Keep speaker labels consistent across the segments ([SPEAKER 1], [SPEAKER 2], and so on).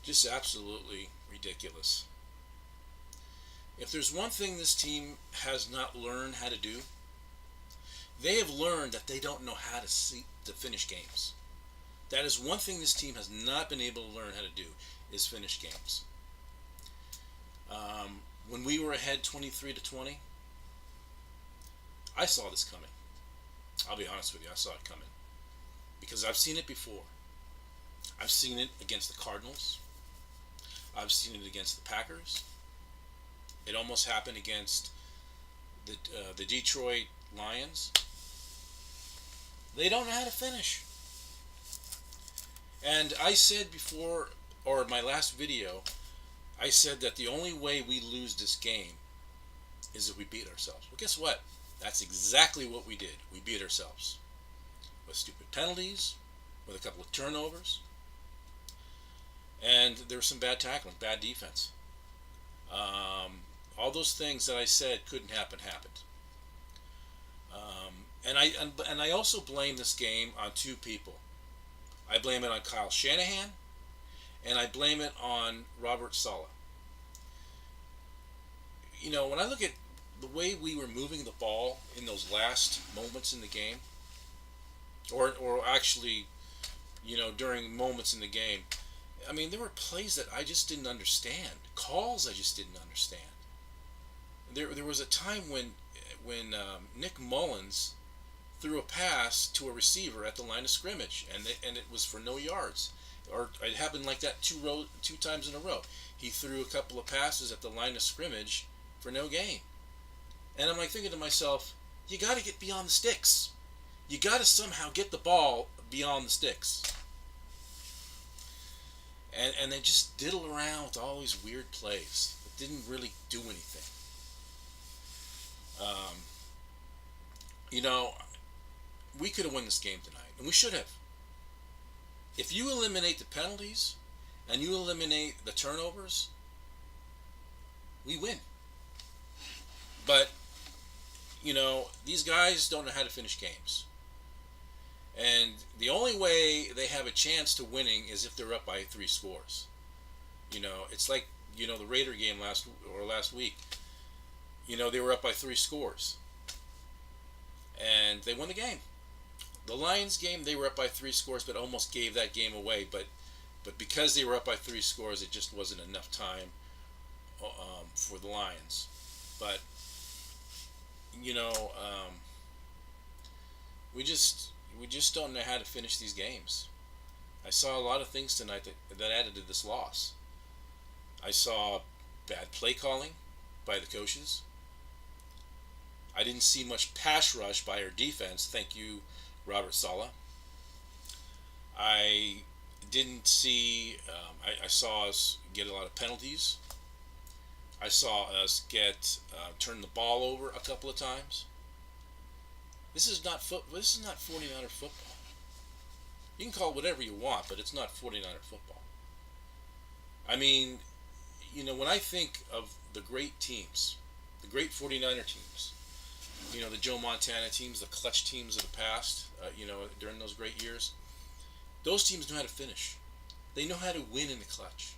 [SPEAKER 1] Just absolutely ridiculous. If there's one thing this team has not learned how to do, they have learned that they don't know how to finish games. That is one thing this team has not been able to learn how to do is finish games. When we were ahead 23-20, I saw this coming. I'll be honest with you, I saw it coming because I've seen it before. I've seen it against the Cardinals. I've seen it against the Packers. It almost happened against the Detroit Lions. They don't know how to finish. And I said before, or my last video, I said that the only way we lose this game is if we beat ourselves. Well, guess what? That's exactly what we did. We beat ourselves with stupid penalties, with a couple of turnovers, and there was some bad tackling, bad defense. All those things that I said couldn't happen happened. And I also blame this game on two people. I blame it on Kyle Shanahan, and I blame it on Robert Saleh. You know, when I look at the way we were moving the ball in those last moments in the game, or actually, you know, during moments in the game, I mean, there were plays that I just didn't understand, calls I just didn't understand. There was a time when Nick Mullins threw a pass to a receiver at the line of scrimmage, and it was for no yards, or it happened like that two times in a row. He threw a couple of passes at the line of scrimmage for no gain, and I'm like thinking to myself, you got to get beyond the sticks. You got to somehow get the ball beyond the sticks. And they just diddle around with all these weird plays that didn't really do anything. Um, you know, we could have won this game tonight, and we should have. If you eliminate the penalties and you eliminate the turnovers, we win. But, you know, these guys don't know how to finish games. And the only way they have a chance to winning is if they're up by 3 scores. You know, it's like, you know, the Raider game last week. You know, they were up by 3 scores. And they won the game. The Lions game, they were up by 3 scores, but almost gave that game away. But because they were up by 3 scores, it just wasn't enough time for the Lions. But, you know, we just don't know how to finish these games. I saw a lot of things tonight that added to this loss. I saw bad play calling by the coaches. I didn't see much pass rush by our defense. Thank you, Robert Saleh. I didn't see. I saw us get a lot of penalties. I saw us turn the ball over a couple of times. This is not 49er football. You can call it whatever you want, but it's not 49er football. I mean, you know, when I think of the great teams, the great 49er teams, you know, the Joe Montana teams, the clutch teams of the past, you know, during those great years, those teams know how to finish. They know how to win in the clutch.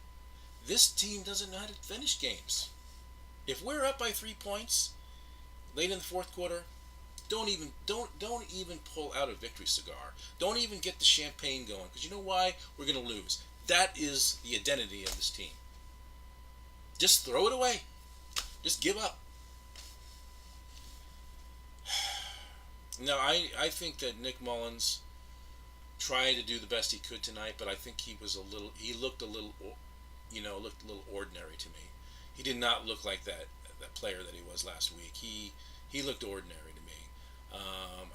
[SPEAKER 1] This team doesn't know how to finish games. If we're up by 3 points late in the fourth quarter, don't even pull out a victory cigar. Don't even get the champagne going, because you know why? We're going to lose. That is the identity of this team. Just throw it away. Just give up. Now, I think that Nick Mullins tried to do the best he could tonight, but I think he looked a little ordinary to me. He did not look like that player that he was last week. He looked ordinary to me.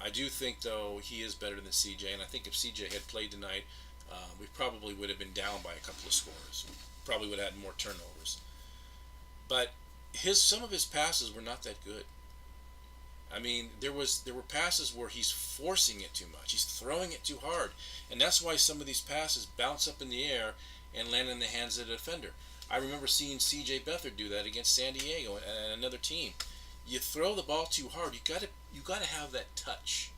[SPEAKER 1] I do think, though, he is better than CJ, and I think if CJ had played tonight, we probably would have been down by a couple of scores. Probably would have had more turnovers. But some of his passes were not that good. I mean, there were passes where he's forcing it too much. He's throwing it too hard, and that's why some of these passes bounce up in the air and land in the hands of the defender. I remember seeing C.J. Beathard do that against San Diego and another team. You throw the ball too hard. You gotta have that touch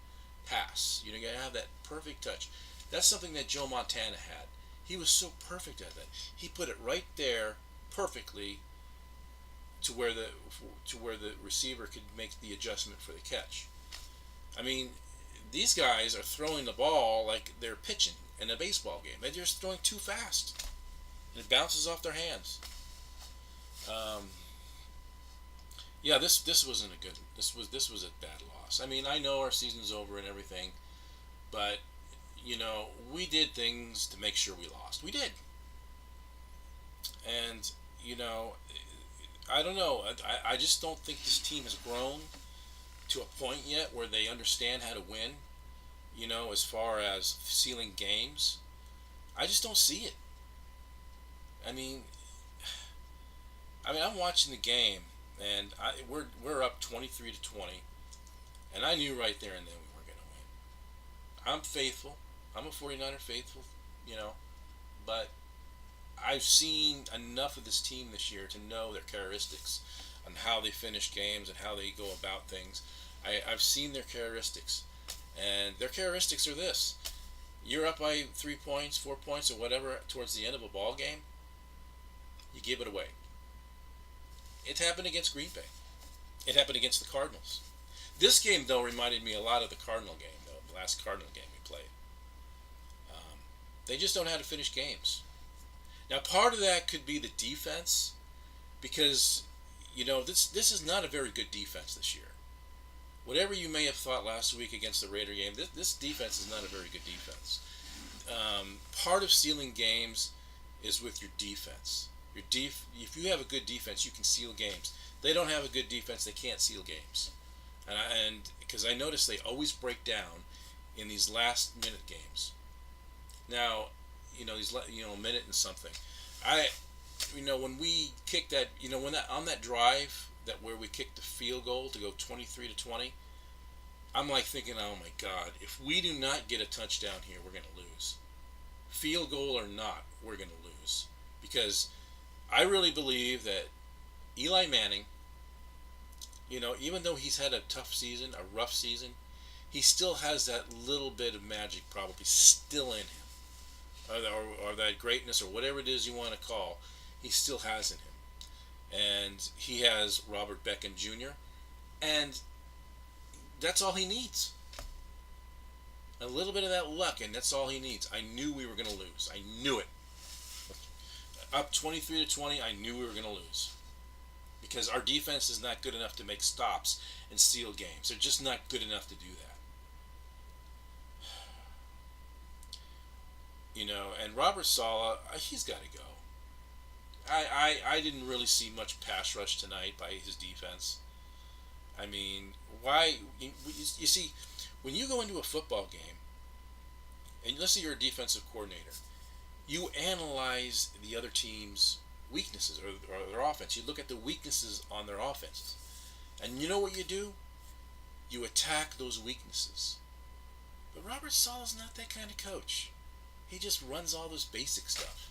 [SPEAKER 1] pass. You gotta have that perfect touch. That's something that Joe Montana had. He was so perfect at that. He put it right there perfectly to where the receiver could make the adjustment for the catch. I mean, these guys are throwing the ball like they're pitching in a baseball game. They're just throwing too fast, and it bounces off their hands. Um, yeah, this wasn't a good. This was a bad loss. I mean, I know our season's over and everything, but we did things to make sure we lost. We did, and you know, I don't know. I just don't think this team has grown to a point yet where they understand how to win. As far as sealing games, I just don't see it. I mean, I'm watching the game, and we're up 23-20, and I knew right there and then we were going to win. I'm faithful. I'm a 49er faithful, you know, but I've seen enough of this team this year to know their characteristics and how they finish games and how they go about things. I've seen their characteristics, and their characteristics are this: you're up by 3 points, 4 points, or whatever towards the end of a ball game, you give it away. It happened against Green Bay. It happened against the Cardinals. This game, though, reminded me a lot of the Cardinal game, though, the last Cardinal game we played. Um, they just don't know how to finish games. Now, part of that could be the defense, because this is not a very good defense this year. Whatever you may have thought last week against the Raider game, this defense is not a very good defense. Part of stealing games is with your defense. If you have a good defense, you can seal games. They don't have a good defense; they can't seal games. And because I notice they always break down in these last minute games. Now, these minute and something. When we kicked that, when that on that drive that where we kicked the field goal to go 23-20, I'm like thinking, oh my God, if we do not get a touchdown here, we're going to lose. Field goal or not, we're going to lose, because I really believe that Eli Manning, even though he's had a tough season, a rough season, he still has that little bit of magic probably still in him, or that greatness, or whatever it is you want to call, he still has in him. And he has Robert Beckham Jr., and that's all he needs. A little bit of that luck, and that's all he needs. I knew we were going to lose. I knew it. Up 23-20, I knew we were going to lose, because our defense is not good enough to make stops and steal games. They're just not good enough to do that. And Robert Saleh, he's got to go. I didn't really see much pass rush tonight by his defense. I mean, why? You see, when you go into a football game, and let's say you're a defensive coordinator, you analyze the other team's weaknesses, or their offense. You look at the weaknesses on their offenses. And you know what you do? You attack those weaknesses. But Robert Saleh's not that kind of coach. He just runs all this basic stuff.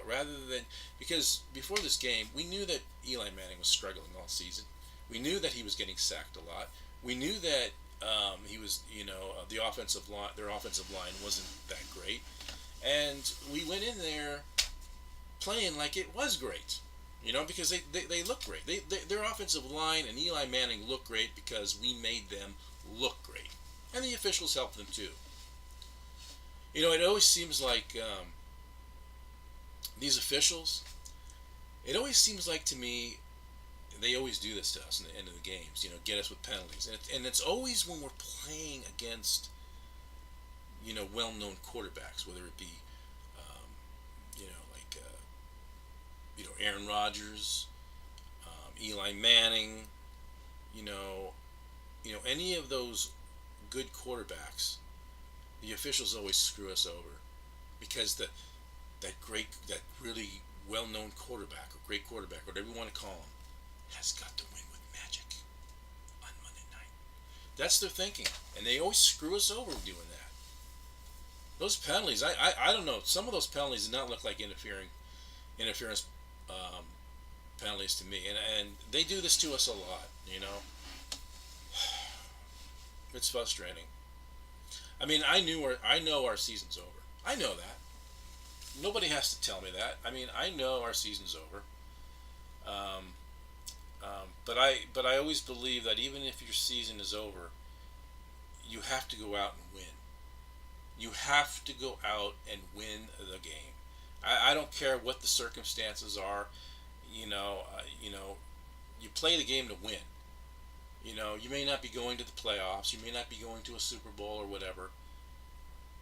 [SPEAKER 1] Rather than, because before this game, we knew that Eli Manning was struggling all season. We knew that he was getting sacked a lot. We knew that he was, the offensive line, their offensive line wasn't that great. And we went in there playing like it was great, because they look great. Their offensive line and Eli Manning look great because we made them look great. And the officials helped them too. It always seems like these officials, it always seems like to me, they always do this to us in the end of the games, get us with penalties. And it's always when we're playing against, well-known quarterbacks, whether it be, like, Aaron Rodgers, Eli Manning, any of those good quarterbacks, the officials always screw us over, because that really well-known quarterback, or great quarterback, whatever you want to call him, has got to win with magic on Monday night. That's their thinking, and they always screw us over doing that. Those penalties, I don't know. Some of those penalties did not look like interference penalties to me, and they do this to us a lot. It's frustrating. I mean, I know our season's over. I know that. Nobody has to tell me that. I mean, I know our season's over. Um, but I always believe that even if your season is over, you have to go out and win. You have to go out and win the game. I don't care what the circumstances are. You play the game to win. You may not be going to the playoffs. You may not be going to a Super Bowl or whatever.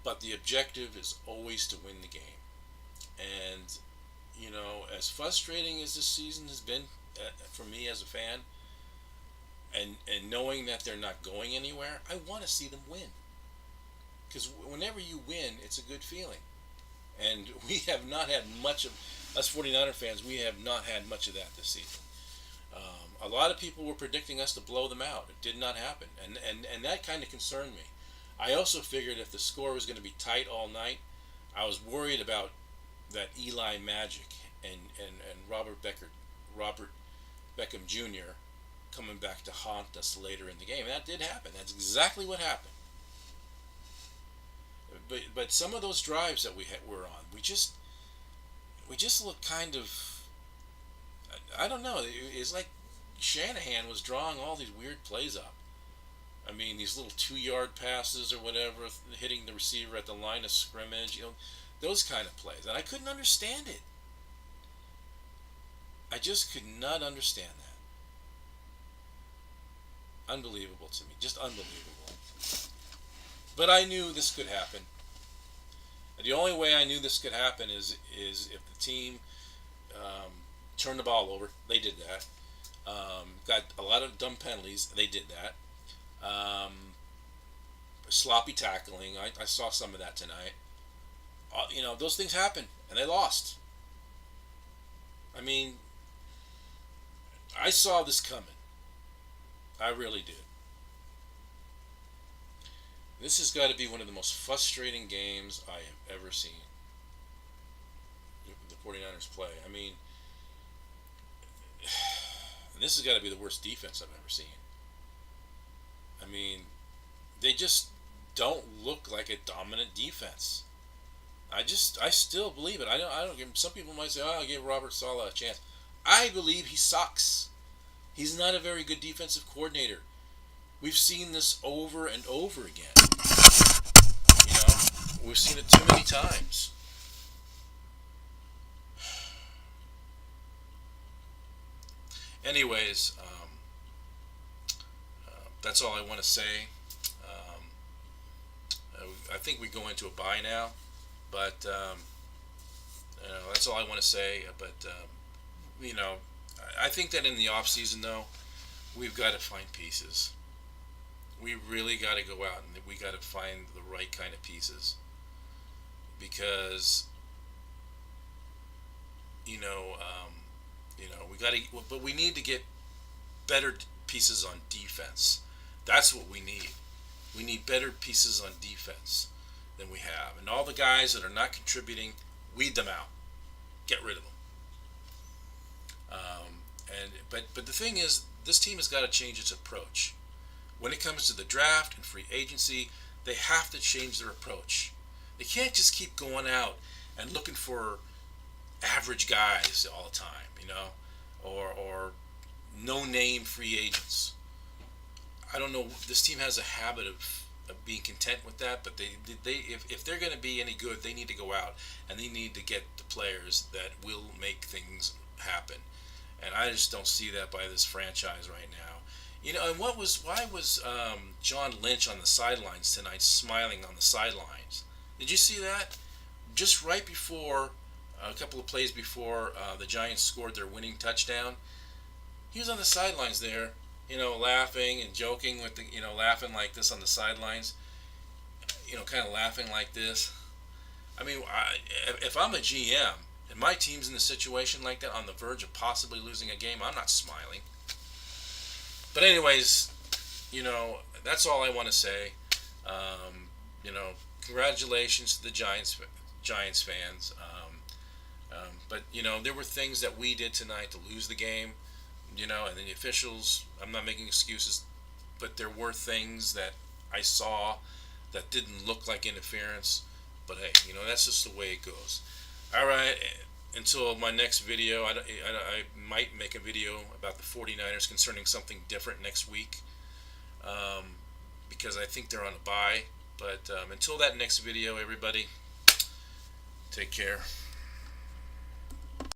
[SPEAKER 1] But the objective is always to win the game. And as frustrating as this season has been for me as a fan, and knowing that they're not going anywhere, I want to see them win. Because whenever you win, it's a good feeling. And we have not had much of us 49er fans. We have not had much of that this season. A lot of people were predicting us to blow them out. It did not happen, and that kind of concerned me. I also figured if the score was going to be tight all night, I was worried about that Eli Magic and Robert Beckham Jr. coming back to haunt us later in the game. And that did happen. That's exactly what happened. But some of those drives that were on, we just looked kind of, I don't know. It's like Shanahan was drawing all these weird plays up. I mean, these little 2 yard passes or whatever, hitting the receiver at the line of scrimmage, those kind of plays. And I couldn't understand it. I just could not understand that. Unbelievable to me. Just unbelievable. But I knew this could happen. The only way I knew this could happen is if the team um, turned the ball over. They did that. Got a lot of dumb penalties. They did that. Um, Sloppy tackling. I saw some of that tonight. Those things happen, and they lost. I mean, I saw this coming. I really did. This has got to be one of the most frustrating games I have ever seen the 49ers play. I mean, this has got to be the worst defense I've ever seen. I mean, they just don't look like a dominant defense. I still believe it. I don't. Some people might say, "Oh, I gave Robert Saleh a chance." I believe he sucks. He's not a very good defensive coordinator. We've seen this over and over again. We've seen it too many times. Anyways, that's all I want to say. Um, I think we go into a bye now, but that's all I want to say. But you know, I think that in the off season though, we've got to find pieces. We really got to go out and we got to find the right kind of pieces because you know, um, we got to, but we need to get better pieces on defense. That's what we need. We need better pieces on defense than we have, and all the guys that are not contributing, weed them out, get rid of them. But the thing is, this team has got to change its approach when it comes to the draft and free agency. They have to change their approach. They can't just keep going out and looking for average guys all the time, or no name free agents. I don't know. This team has a habit of being content with that, but if they're going to be any good, they need to go out and they need to get the players that will make things happen. And I just don't see that by this franchise right now. And why was John Lynch on the sidelines tonight, smiling on the sidelines? Did you see that? Just right before, a couple of plays before the Giants scored their winning touchdown, he was on the sidelines there, laughing and joking with laughing like this on the sidelines, kind of laughing like this. I mean, if I'm a GM and my team's in a situation like that, on the verge of possibly losing a game, I'm not smiling. But anyways, that's all I want to say. You know, Congratulations to the Giants fans. But there were things that we did tonight to lose the game. And then the officials. I'm not making excuses, but there were things that I saw that didn't look like interference. But hey, that's just the way it goes. All right. Until my next video, I might make a video about the 49ers concerning something different next week, um, because I think they're on a bye. But until that next video, everybody, take care.